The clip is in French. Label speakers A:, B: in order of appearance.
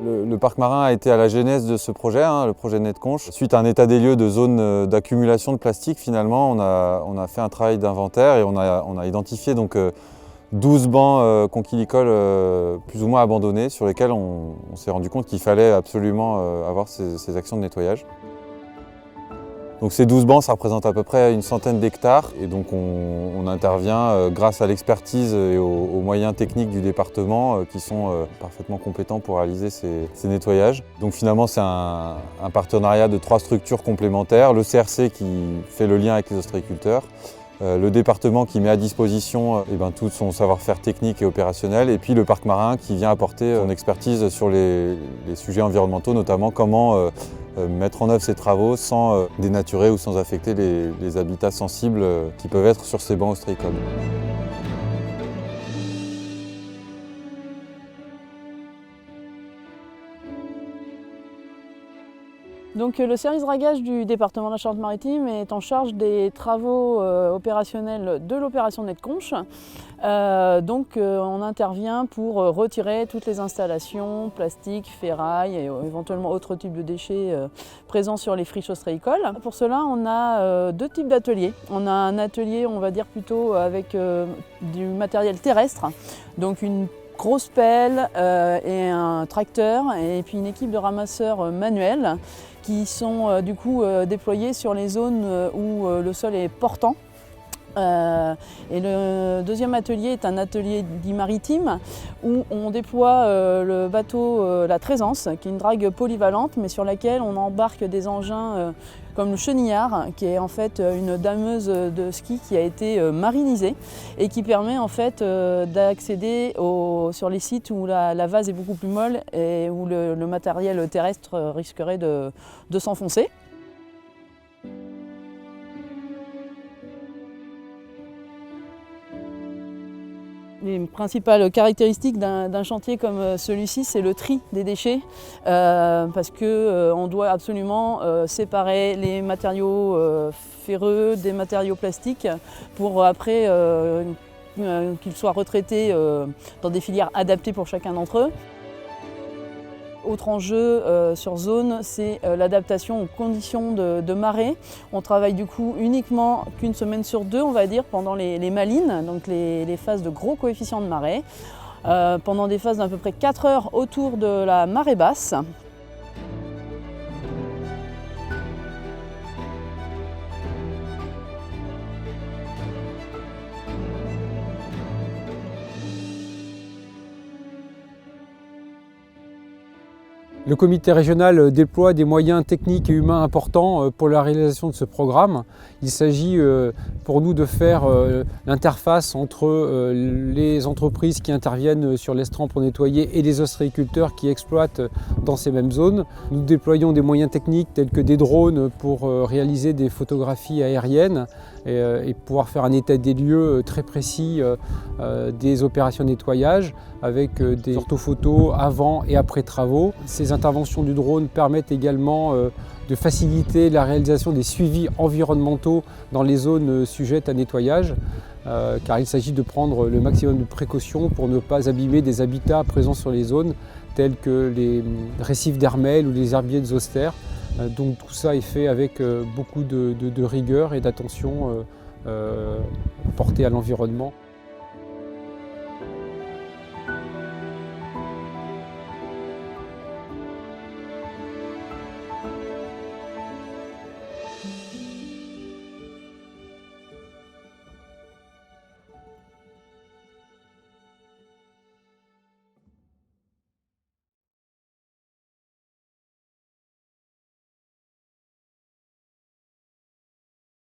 A: Le parc marin a été à la genèse de ce projet, le projet Netconche. Suite à un état des lieux de zone d'accumulation de plastique, finalement, on a fait un travail d'inventaire et on a identifié donc 12 bancs conchilicoles plus ou moins abandonnés sur lesquels on s'est rendu compte qu'il fallait absolument avoir ces actions de nettoyage. Donc ces 12 bancs, ça représente à peu près une centaine d'hectares et donc on intervient grâce à l'expertise et aux moyens techniques du département qui sont parfaitement compétents pour réaliser ces nettoyages. Donc finalement c'est un partenariat de 3 structures complémentaires, le CRC qui fait le lien avec les ostréiculteurs, le département qui met à disposition tout son savoir-faire technique et opérationnel et puis le parc marin qui vient apporter son expertise sur les sujets environnementaux, notamment comment mettre en œuvre ces travaux sans dénaturer ou sans affecter les habitats sensibles qui peuvent être sur ces bancs ostréicoles.
B: Donc, le service dragage du département de la Charente-Maritime est en charge des travaux opérationnels de l'opération Netconche. On intervient pour retirer toutes les installations, plastiques, ferraille et éventuellement autres types de déchets présents sur les friches ostréicoles. Pour cela, on a 2 types d'ateliers. On a un atelier, on va dire plutôt avec du matériel terrestre, donc une grosse pelle et un tracteur et puis une équipe de ramasseurs manuels qui sont du coup déployés sur les zones où le sol est portant. Et le deuxième atelier est un atelier dit maritime où on déploie le bateau La Trésence, qui est une drague polyvalente mais sur laquelle on embarque des engins comme le chenillard, qui est en fait une dameuse de ski qui a été marinisée et qui permet en fait d'accéder sur les sites où la vase est beaucoup plus molle et où le matériel terrestre risquerait de s'enfoncer. Les principales caractéristiques d'un chantier comme celui-ci, c'est le tri des déchets, parce qu'on doit absolument séparer les matériaux ferreux des matériaux plastiques pour après qu'ils soient retraités dans des filières adaptées pour chacun d'entre eux. Autre enjeu sur zone, c'est l'adaptation aux conditions de marée. On travaille du coup uniquement qu'une semaine sur 2, on va dire, pendant les malines, donc les phases de gros coefficients de marée, pendant des phases d'à peu près 4 heures autour de la marée basse.
C: Le comité régional déploie des moyens techniques et humains importants pour la réalisation de ce programme. Il s'agit pour nous de faire l'interface entre les entreprises qui interviennent sur l'estran pour nettoyer et les ostréiculteurs qui exploitent dans ces mêmes zones. Nous déployons des moyens techniques tels que des drones pour réaliser des photographies aériennes et pouvoir faire un état des lieux très précis des opérations de nettoyage avec des orthophotos avant et après travaux. Ces interventions du drone permettent également de faciliter la réalisation des suivis environnementaux dans les zones sujettes à nettoyage, car il s'agit de prendre le maximum de précautions pour ne pas abîmer des habitats présents sur les zones tels que les récifs d'Hermel ou les herbiers de Zoster. Donc tout ça est fait avec beaucoup de rigueur et d'attention portée à l'environnement.